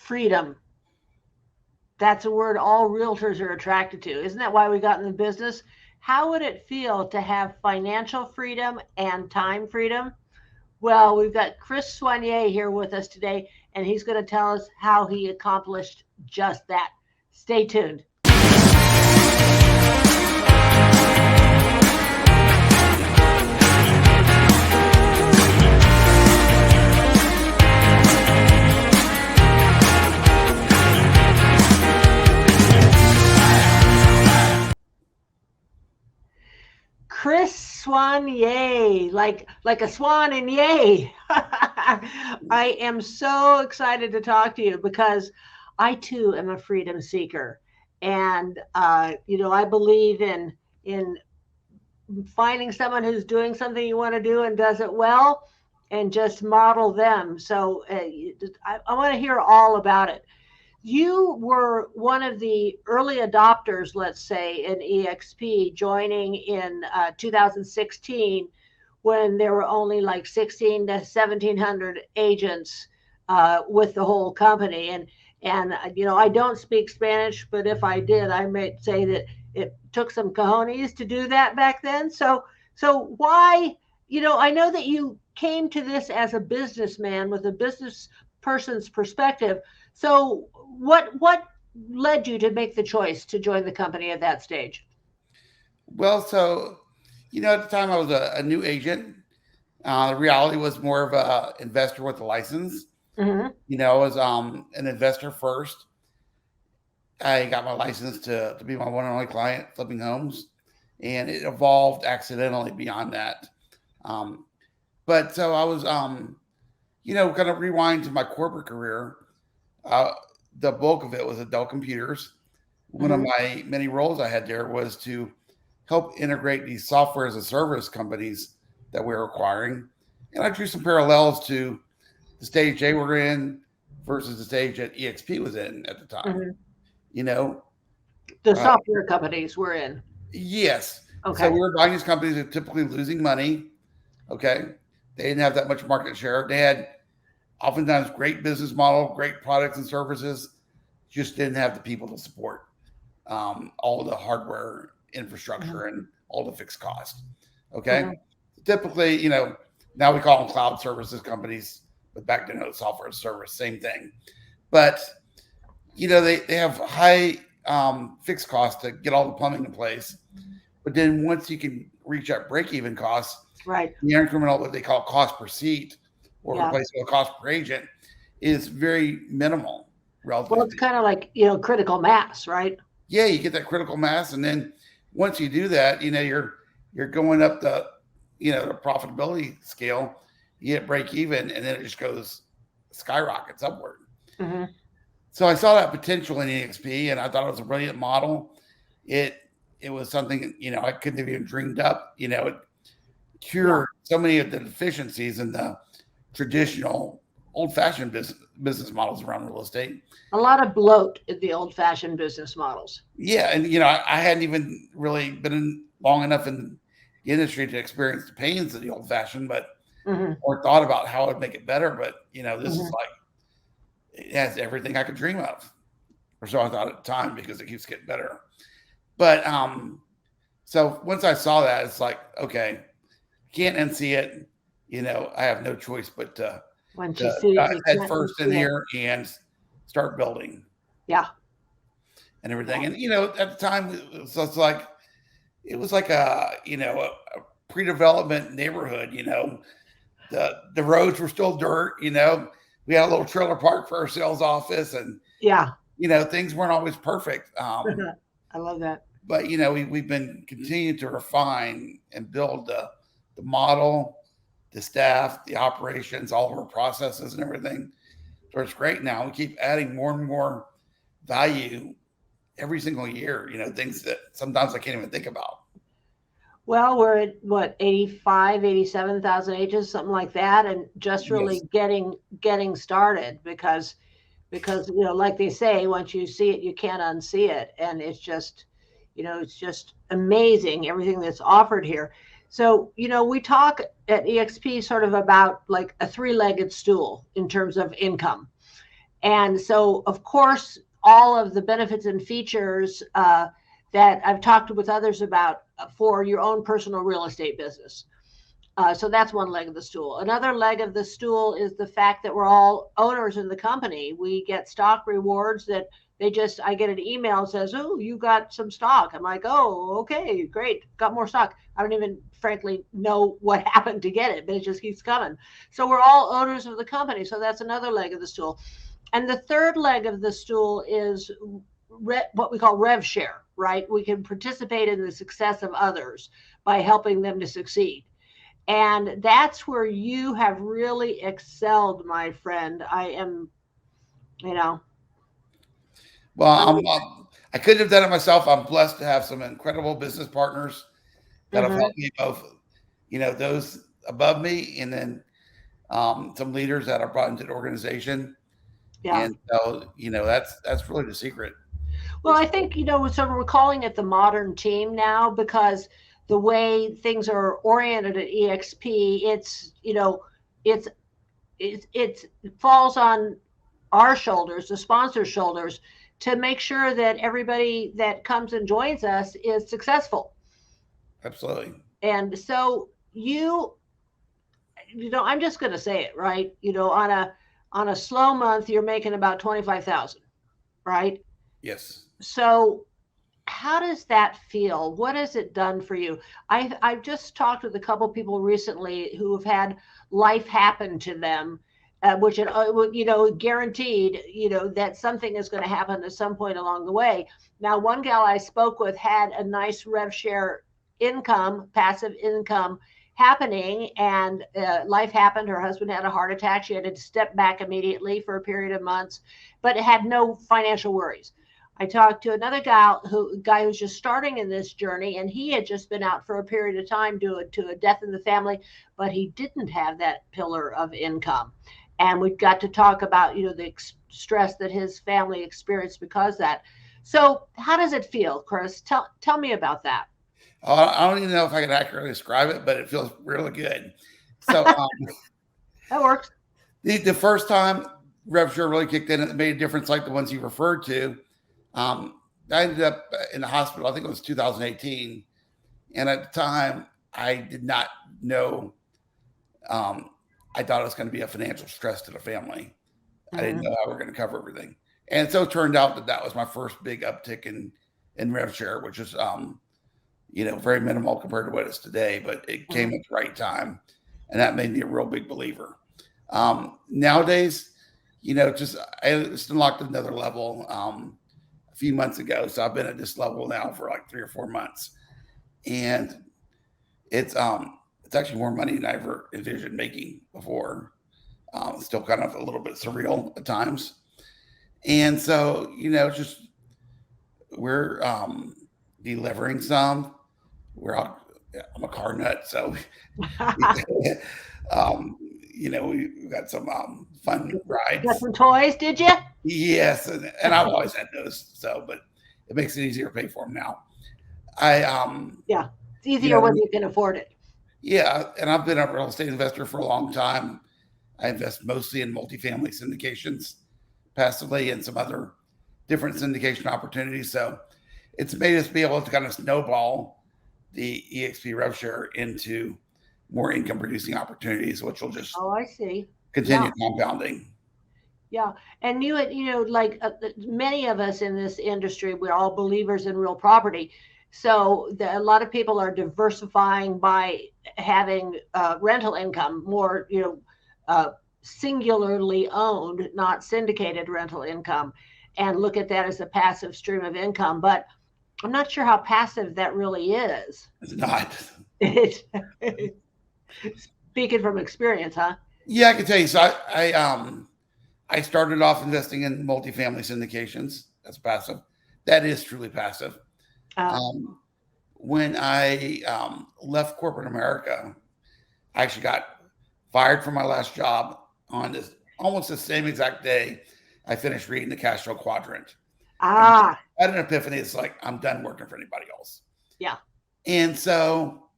Freedom. That's a word all realtors are attracted to. Isn't that why we got in the business? How would it feel to have financial freedom and time freedom? Well, we've got Chris Soignier here with us today, and he's going to tell us how he accomplished just that. Stay tuned. Chris Soignier, like a swan and yay. I am so excited to talk to you because I too am a freedom seeker, and I believe in finding someone who's doing something you want to do and does it well, and just model them. So I want to hear all about it. You were one of the early adopters, let's say, in EXP, joining in 2016 when there were only like 16 to 1700 agents with the whole company. And I don't speak Spanish, but if I did, I might say that it took some cojones to do that back then. So why? I know that you came to this as a businessman with a business person's perspective. So what led you to make the choice to join the company at that stage? Well, at the time I was a new agent. The reality was more of a investor with a license. Mm-hmm. I was an investor first. I got my license to be my one and only client flipping homes, and it evolved accidentally beyond that. Um, but so I was, kind of rewind to my corporate career. Uh, the bulk of it was at Dell Computers. One of Mm-hmm. my many roles I had there was to help integrate these software as a service companies that we were acquiring. And I drew some parallels to the stage they were in versus the stage that EXP was in at the time. Mm-hmm. You know, The uh, software companies we're in. yes. So Okay. we were buying these companies that are typically losing money. Okay. They didn't have that much market share. They had oftentimes great business model, great products and services, just didn't have the people to support all the hardware Mm-hmm. infrastructure and all the fixed cost. Okay. Mm-hmm. Typically, now we call them cloud services companies, but back then it was software as a service, same thing. But, they have high fixed costs to get all the plumbing in place. But then once you can reach that break even costs, Right. the incremental, what they call cost per seat or Yeah. replaceable cost per agent, is very minimal Well, relative it's to, kind of like, critical mass, right? yeah, you get that critical mass. And then once you do that, you're going up the profitability scale, you get break even, and then it just goes skyrockets upward. Mm-hmm. So I saw that potential in EXP, and I thought it was a brilliant model. It it was something I couldn't have even dreamed up. It Yeah. cured so many of the deficiencies in the traditional old-fashioned business models around real estate. A lot of bloat in the old-fashioned business models. Yeah, and I hadn't even really been in long enough in the industry to experience the pains of the old-fashioned, but Mm-hmm. or thought about how I'd make it better. But this is Mm-hmm. like it has everything I could dream of, or so I thought at the time, because it keeps getting better. But so once I saw that, it's like, okay, can't unsee it. I have no choice but Once you to see it, dive you head can't first in unsee it. here and start building Yeah. and everything. Yeah. And at the time, it was like a pre-development neighborhood. The roads were still dirt. We had a little trailer park for our sales office, and Yeah. things weren't always perfect. I love that. But we've been continuing to refine and build the model, the staff, the operations, all of our processes and everything. So it's great now. We keep adding more and more value every single year. Things that sometimes I can't even think about. Well, we're at what, 85, 87,000 ages, something like that, and just really Yes. getting started because like they say, once you see it, you can't unsee it, and it's just amazing everything that's offered here. So we talk at EXP sort of about like a three-legged stool in terms of income. And so, of course, all of the benefits and features that I've talked with others about for your own personal real estate business. So that's one leg of the stool. Another leg of the stool is the fact that we're all owners in the company. We get stock rewards that I get an email that says, "Oh, you got some stock." I'm like, "Oh, okay, great. Got more stock." I don't even frankly know what happened to get it, but it just keeps coming. So we're all owners of the company. So that's another leg of the stool. And the third leg of the stool is what we call rev share, right? We can participate in the success of others by helping them to succeed. And that's where you have really excelled, my friend. I am, you know, Well, I'm, I couldn't have done it myself. I'm blessed to have some incredible business partners that have mhm, helped me both, those above me, and then some leaders that are brought into the organization. yeah. And so, that's really the secret. Well, I think, so we're calling it the modern team now because the way things are oriented at EXP, it's, it falls on our shoulders, the sponsor shoulders, to make sure that everybody that comes and joins us is successful. Absolutely. And so I'm just going to say it, right? On a slow month, you're making about 25,000, right? Yes. So how does that feel? What has it done for you? I've just talked with a couple people recently who have had life happen to them, which guaranteed that something is going to happen at some point along the way. Now, one gal I spoke with had a nice rev share income, passive income happening, and life happened. Her husband had a heart attack. She had to step back immediately for a period of months, but had no financial worries. I talked to another guy who's just starting in this journey, and he had just been out for a period of time due to a death in the family, but he didn't have that pillar of income. And we got to talk about the stress that his family experienced because of that. So, how does it feel, Chris? Tell me about that. I don't even know if I can accurately describe it, but it feels really good. So That works. the first time RevShare really kicked in, it made a difference, like the ones you referred to. Um, I ended up in the hospital. I think it was 2018, and at the time, I did not know. Um, I thought it was going to be a financial stress to the family. I didn't Mm-hmm. know how we were going to cover everything, and so it turned out that was my first big uptick in rev share, which is very minimal compared to what it is today, but it came Mm-hmm. at the right time, and that made me a real big believer. Nowadays, just I just unlocked another level a few months ago, so I've been at this level now for like 3 or 4 months, and it's actually more money than I ever envisioned making before. It's still kind of a little bit surreal at times, and so just we're delivering some. I'm a car nut, so um, we've got some fun Got rides. some toys, did you? Yes, and I've always had those, so but it makes it easier to pay for them now. I Yeah, it's you easier know, when you can afford it. yeah, and I've been a real estate investor for a long time. I invest mostly in multifamily syndications, passively, and some other different syndication opportunities. So it's made us be able to kind of snowball the EXP rev share into more income producing opportunities, which will just Oh, I see. Yeah. continue compounding. Yeah, and like many of us in this industry, we're all believers in real property. So a lot of people are diversifying by having rental income, more singularly owned, not syndicated rental income, and look at that as a passive stream of income. But I'm not sure how passive that really is. It's not. It, speaking from experience, huh? Yeah, I can tell you. So I started off investing in multifamily syndications. That's passive. That is truly passive. Uh, Um, when I left corporate America, I actually got fired from my last job on this almost the same exact day I finished reading the cash flow quadrant. And ah, I had an epiphany. It's like, I'm done working for anybody else. yeah. And so,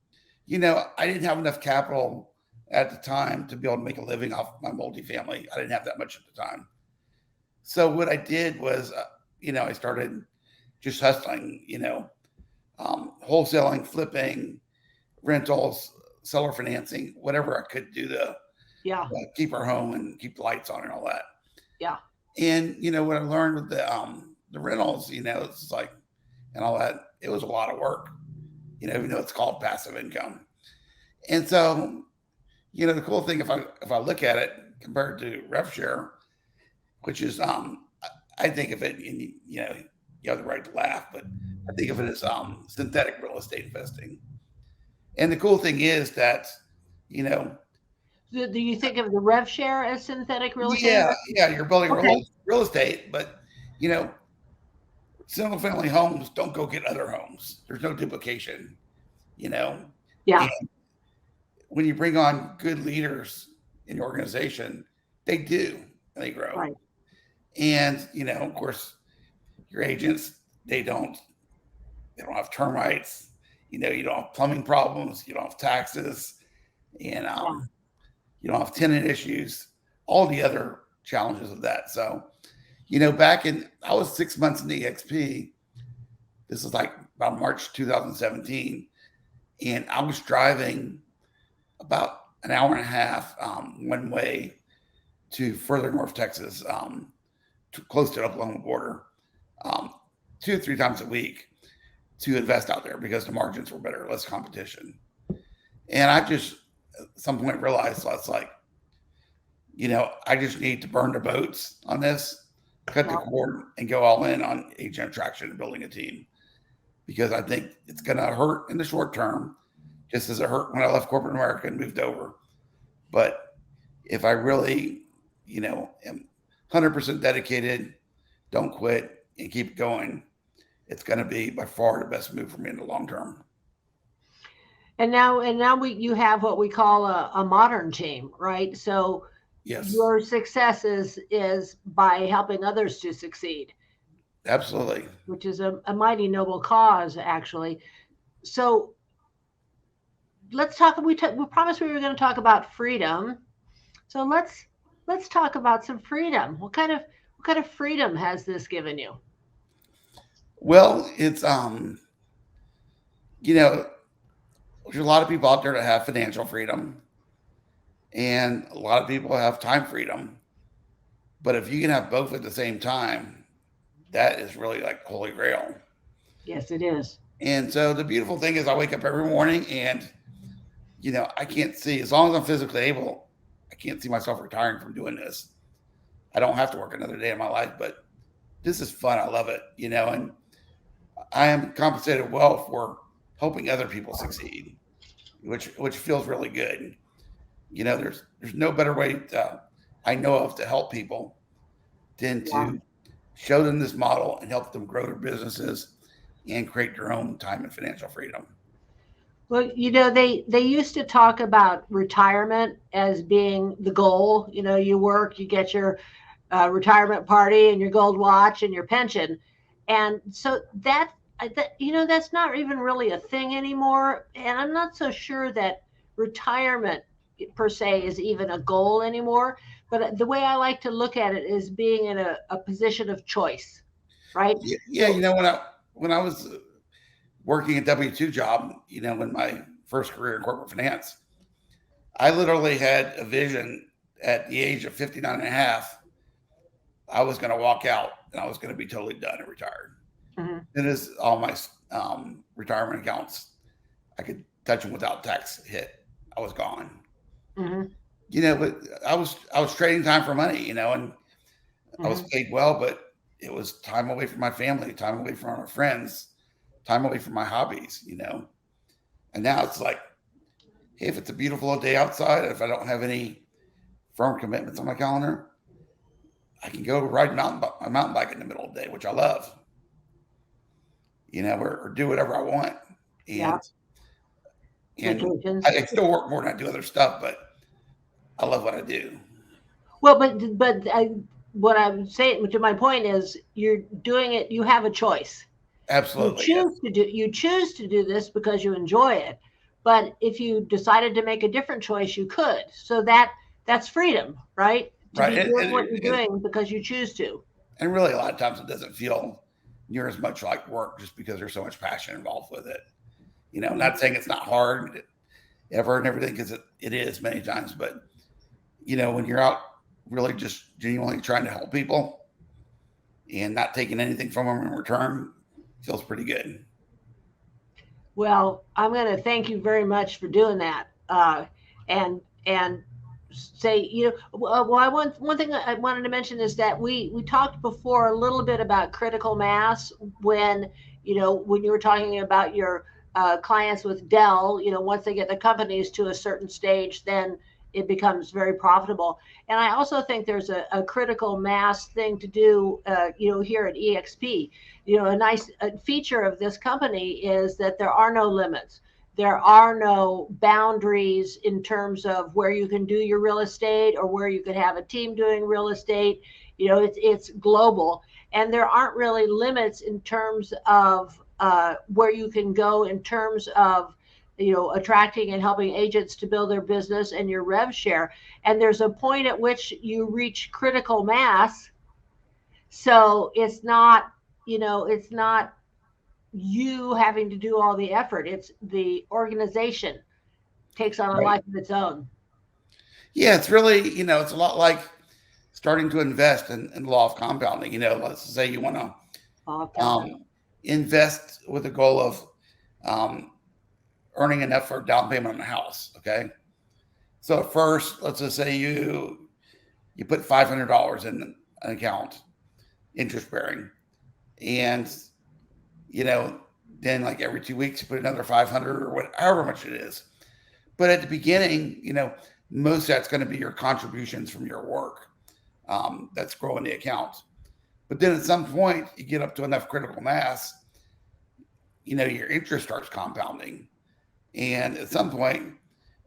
I didn't have enough capital at the time to be able to make a living off my multifamily. I didn't have that much at the time. So what I did was, I started just hustling, wholesaling, flipping, rentals, seller financing, whatever I could do to Yeah. keep our home and keep the lights on and all that. Yeah. And what I learned with the rentals, it's like and all that, it was a lot of work. Even though it's called passive income. And so, the cool thing if I look at it compared to rev share, which is I think of it, and you have the right to laugh, but I think of it as synthetic real estate investing. And the cool thing is that, you know, Do you think of the rev share as synthetic real estate yeah, investment? yeah, you're building Okay. real estate, but you know, single family homes don't go get other homes. There's no duplication, you know. Yeah. And when you bring on good leaders in your organization, they do, and they grow. Right. And of course, your agents, they don't they don't have termites. You don't have plumbing problems. You don't have taxes, and Yeah. you don't have tenant issues. All the other challenges of that. So, back in I was 6 months in the EXP. This is like about March 2017, and I was driving about an hour and a half one way to further North Texas, close to the Oklahoma border, um, 2 or 3 times a week to invest out there because the margins were better, less competition. And I just at some point realized, so it's like, I just need to burn the boats on this, cut the Yeah. cord, and go all in on agent attraction and building a team because I think it's going to hurt in the short term, just as it hurt when I left corporate America and moved over. But if I really, am 100% dedicated, don't quit, and keep going, it's going to be by far the best move for me in the long term. And now you have what we call a modern team, right? So Yes, your success is by helping others to succeed, absolutely. which is a mighty noble cause, actually. So let's talk. We promised we were going to talk about freedom. So let's talk about some freedom. What kind of freedom has this given you? Well, it's you know, there's a lot of people out there that have financial freedom, and a lot of people have time freedom. But if you can have both at the same time, that is really like holy grail. Yes, it is. And so the beautiful thing is, I wake up every morning, and I can't see as long as I'm physically able. I can't see myself retiring from doing this. I don't have to work another day in my life, but this is fun. I love it, and I am compensated well for helping other people succeed, which feels really good. There's no better way I know of to help people than Yeah. to show them this model and help them grow their businesses and create their own time and financial freedom. Well, they used to talk about retirement as being the goal. You work, you get your retirement party and your gold watch and your pension, and so that's not even really a thing anymore. And I'm not so sure that retirement per se is even a goal anymore. But the way I like to look at it is being in a position of choice, right? Yeah, So when I was working a W-2 job, in my first career in corporate finance, I literally had a vision at the age of 59 and a half. I was going to walk out and I was going to be totally done and retired. mhm, And as all my retirement accounts, I could touch them without tax hit. I was gone. mhm, But I was trading time for money, and I was mhm. paid well, but it was time away from my family, time away from my friends, time away from my hobbies. And now it's like, hey, if it's a beautiful day outside, if I don't have any firm commitments on my calendar, I can go ride a mountain bike in the middle of the day, which I love. Or do whatever I want, Yeah, and vacations. I still work more than I do other stuff, but I love what I do. Well, but what I'm saying to my point is you're doing it. You have a choice. You Absolutely, yes. choose to do you choose to do this because you enjoy it. But if you decided to make a different choice, you could. So that's freedom, right? To Right. be doing what you're doing because you choose to. And really, a lot of times it doesn't feel near as much like work just because there's so much passion involved with it. Not saying it's not hard ever and everything, because it is many times, but when you're out really just genuinely trying to help people and not taking anything from them in return, feels pretty good. Well, I'm going to thank you very much for doing that. And say, well, one thing I wanted to mention is that we talked before a little bit about critical mass when, when you were talking about your clients with Dell, once they get the companies to a certain stage, then it becomes very profitable. And I also think there's a critical mass thing to do, here at EXP. A nice feature of this company is that there are no limits. There are no boundaries in terms of where you can do your real estate or where you could have a team doing real estate. It's global, and there aren't really limits in terms of where you can go in terms of attracting and helping agents to build their business and your rev share. And there's a point at which you reach critical mass, so it's not you having to do all the effort. It's the organization takes on a Right. life of its own. Yeah, it's really, it's a lot like starting to invest in the law of compounding. Let's say you want to invest with the goal of um, earning enough for a down payment on a house. Okay. So at first, let's just say you put $500 in an account, interest bearing, and you know, then like every 2 weeks you put another 500 or whatever, however much it is. But at the beginning, most of that's going to be your contributions from your work, that's growing the account. But then at some point, you get up to enough critical mass, your interest starts compounding. And at some point,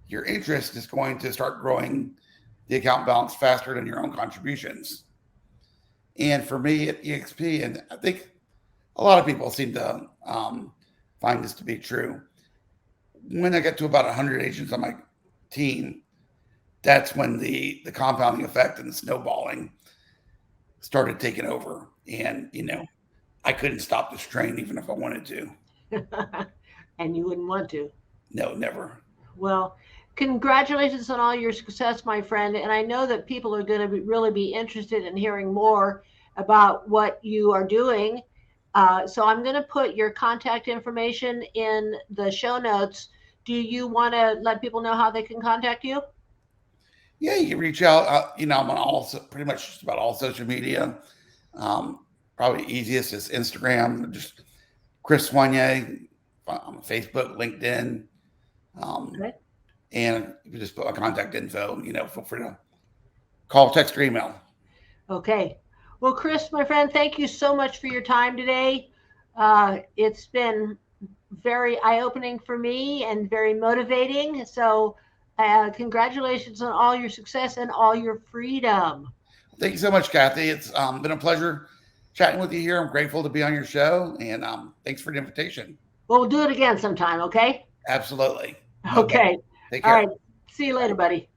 your interest is going to start growing the account balance faster than your own contributions. And for me at EXP, and I think a lot of people seem to find this to be true, when I get to about 100 agents on my team, that's when the compounding effect and the snowballing started taking over. And, I couldn't stop this train even if I wanted to. And you wouldn't want to. No, never. Well, congratulations on all your success, my friend. And I know that people are going to really be interested in hearing more about what you are doing. So I'm going to put your contact information in the show notes. Do you want to let people know how they can contact you? Yeah, you can reach out. I'm on pretty much just about all social media. Um, Probably easiest is Instagram, just Chris Soignier, on Facebook, LinkedIn. Um, Okay. and you just put my contact info, feel free to call, text, or email. Okay. Well, Chris, my friend, thank you so much for your time today. It's been very eye opening for me and very motivating. So, congratulations on all your success and all your freedom. Thank you so much, Kathy. It's been a pleasure chatting with you here. I'm grateful to be on your show, and thanks for the invitation. Well, we'll do it again sometime, okay? Absolutely. Okay. Okay. Take All care. right. See you later, buddy.